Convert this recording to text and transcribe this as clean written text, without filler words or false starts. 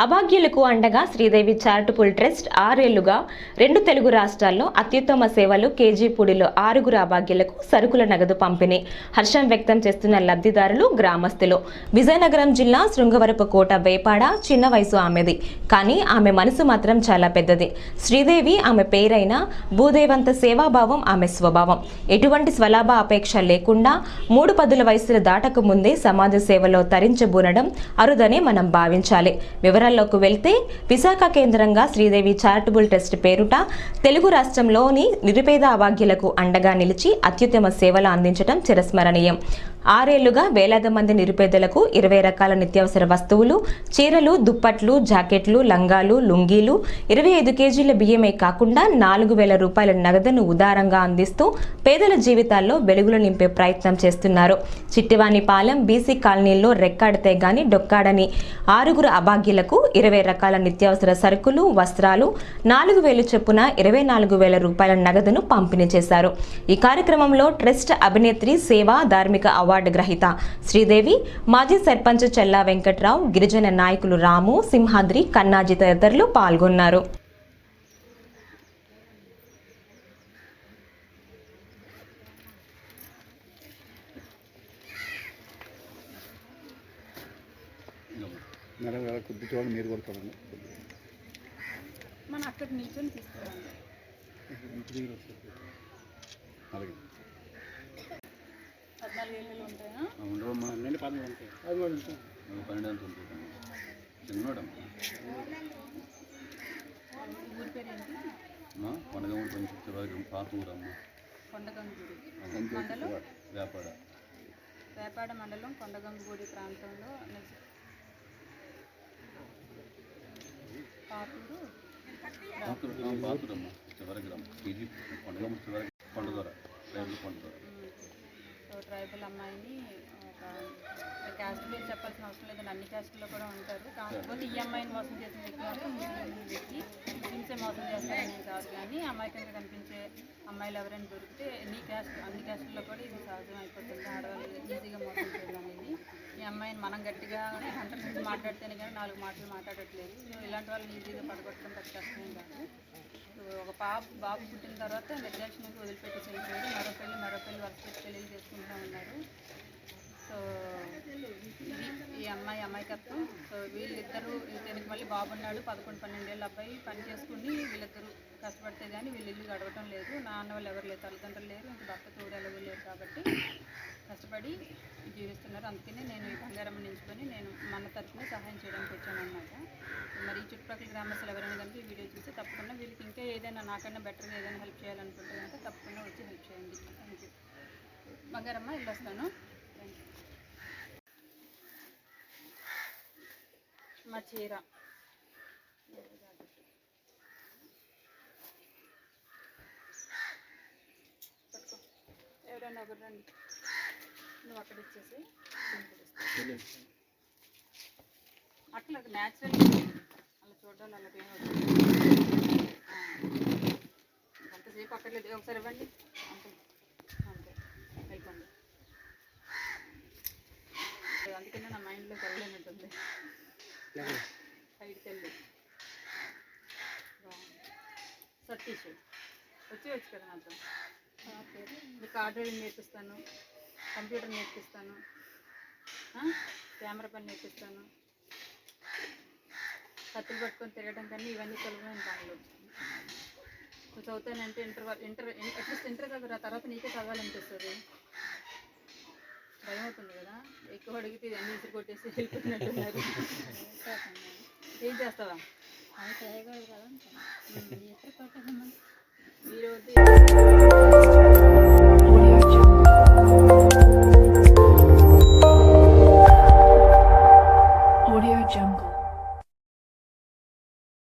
అభాగ్యులకు అండగా Sridevi charitable trust 6 ఏళ్లుగా 2 తెలుగు రాష్ట్రాల్లో అత్యుత్తమ సేవలు కేజీపూడిలో 6 అభాగ్యులకు సరుకుల నగదు పంపిణీ హర్షం వ్యక్తం చేస్తున్న లబ్ధిదారులు గ్రామస్తులు. విజయనగరం జిల్లా శృంగవరపుకోట వేపాడ చిన్న వయసు ఆమెది, కానీ ఆమె మనసు మాత్రం చాలా పెద్దది. శ్రీదేవి ఆమె పేరైన భూదేవంత సేవాభావం ఆమె స్వభావం. ఎటువంటి స్వలాభ అపేక్ష లేకుండా 3 పదుల వయసులు దాటక ముందే సమాజ సేవలో తరించబూనడం అరుదనే మనం భావించాలి. వివరాల్లోకి వెళ్తే విశాఖ కేంద్రంగా శ్రీదేవి చారిటబుల్ ట్రస్ట్ పేరుట తెలుగు రాష్ట్రంలోని నిరుపేద అభాగ్యులకు అండగా నిలిచి అత్యుత్తమ సేవలు అందించడం చిరస్మరణీయం. 6 ఏళ్లుగా వేలాది మంది నిరుపేదలకు 20 రకాల నిత్యావసర వస్తువులు, చీరలు, దుప్పట్లు, జాకెట్లు, లంగాలు, లుంగీలు, 25 కేజీల బియ్యమే కాకుండా 4,000 రూపాయల నగదును ఉదారంగా అందిస్తూ పేదల జీవితాల్లో వెలుగులు నింపే ప్రయత్నం చేస్తున్నారు. చిట్టివానిపాలెం బీసీ కాలనీల్లో రెక్కాడితే గాని డొక్కాడని 6 అభాగ్యులకు 20 రకాల నిత్యావసర సరుకులు, వస్త్రాలు 4,000 చొప్పున 24,000 రూపాయల నగదును పంపిణీ చేశారు. ఈ కార్యక్రమంలో ట్రస్ట్ అభినేత్రి సేవా ధార్మిక అవార్డు గ్రహీత శ్రీదేవి, మాజీ సర్పంచ్ చెల్లా వెంకట్రావు, గిరిజన నాయకులు రాము, సింహాద్రి, కన్నాజీ తదితరులు పాల్గొన్నారు. మన అక్కడ నిల్చొని తీసుకురండి. 14 ఏళ్ళు ఉంటాయా? ఊరి పేరు ఏంటి? కొండగంగుడి మండలం, వేపాడ మండలం కొండగంగుడి ప్రాంతంలో ట్రైబల్ అమ్మాయిని క్యాస్ట్ పేరు చెప్పాల్సిన అవసరం లేదండి, అన్ని క్యాస్టుల్లో కూడా ఉంటారు. కాకపోతే ఈ అమ్మాయిని మోసం చేసిన వ్యక్తి మాత్రం వ్యక్తి ముస్లింసే మోసం చేస్తారని కాదు, కానీ అమ్మాయి కింద కనిపించే అమ్మాయిలు ఎవరైనా దొరికితే అన్ని క్యాస్టుల్లో కూడా ఇది సహజం అయిపోతుంది. ఆడవాళ్ళు ఈజీగా మోసం చేయడం అనేది. ఈ అమ్మాయిని మనం గట్టిగా హండ్రెడ్ నుంచి మాట్లాడితేనే కానీ 4 మాటలు మాట్లాడట్లేదు. ఇలాంటి వాళ్ళని ఈజీగా పడగొట్టడం పెద్ద కష్టమేం కాదు. ఒక బాబు పుట్టిన తర్వాత నిర్దేశానికి వదిలిపెట్టి చేయలేదు. మరో పెళ్ళి వరుస పెళ్ళిళ్ళు చేసుకుంటూ ఉన్నారు. సో ఈ అమ్మాయికత్వం. సో వీళ్ళిద్దరూ దీనికి మళ్ళీ బాబున్నాడు, 11-12 ఏళ్ళ అబ్బాయి పని చేసుకుని వీళ్ళిద్దరూ కష్టపడితే కానీ వీళ్ళు ఇల్లు గడవటం లేదు. నాన్న వాళ్ళు ఎవరు లేరు, తల్లిదండ్రులు లేరు, ఇంక భర్త తోడు ఎవరు లేరు కాబట్టి కష్టపడి జీవిస్తున్నారు. అందుకనే నేను ఈ బంగారమ్మ నించుకొని నేను మన తరఫున సహాయం చేయడానికి వచ్చానన్నమాట. మరి ఈ చుట్టుపక్కల గ్రామస్తులు ఎవరైనా కనుక ఈ వీడియో చూస్తే తప్పకుండా వీళ్ళకి ఇంకా ఏదైనా నాకన్నా బెటర్గా ఏదైనా హెల్ప్ చేయాలనుకుంటే కనుక తప్పకుండా వచ్చి హెల్ప్ చేయండి. Thank you. బంగారమ్మ వెళ్ళొస్తాను. మా చీర ఎవరైనా ఒకరు రండి, నువ్వు అక్కడ ఇచ్చేసి అట్లా న్యాచురల్ అలా చూడాలి. అలాగే అంతసేపు అక్కర్లేదు, ఒకసారి ఇవ్వండి అంతే అంతే వెళ్ళిపోండి. అందుకనే నా మైండ్లో కరలేనట్టుంది. సైడ్కి వెళ్ళి సతీష్ వచ్చి కదా నాతో. మీకు ఆర్డరింగ్ నేర్పిస్తాను, కంప్యూటర్ నేర్పిస్తాను, కెమెరా పని నేర్పిస్తాను. కత్తులు పట్టుకొని తిరగడం కానీ ఇవన్నీ సులభమైన పనులు. నువ్వు చదువుతానంటే అట్లీస్ట్ ఇంటర్ చదువురా, తర్వాత నీకే చదవాలనిపిస్తుంది. భయం అవుతుంది కదా, ఎక్కువ అడిగితే ఇవన్నీ ఇసురు కొట్టేసి వెళ్ళిపోతున్నట్టున్నారు. ఏం చేస్తావా? అది చేయకూడదు కదా, ఈరోజు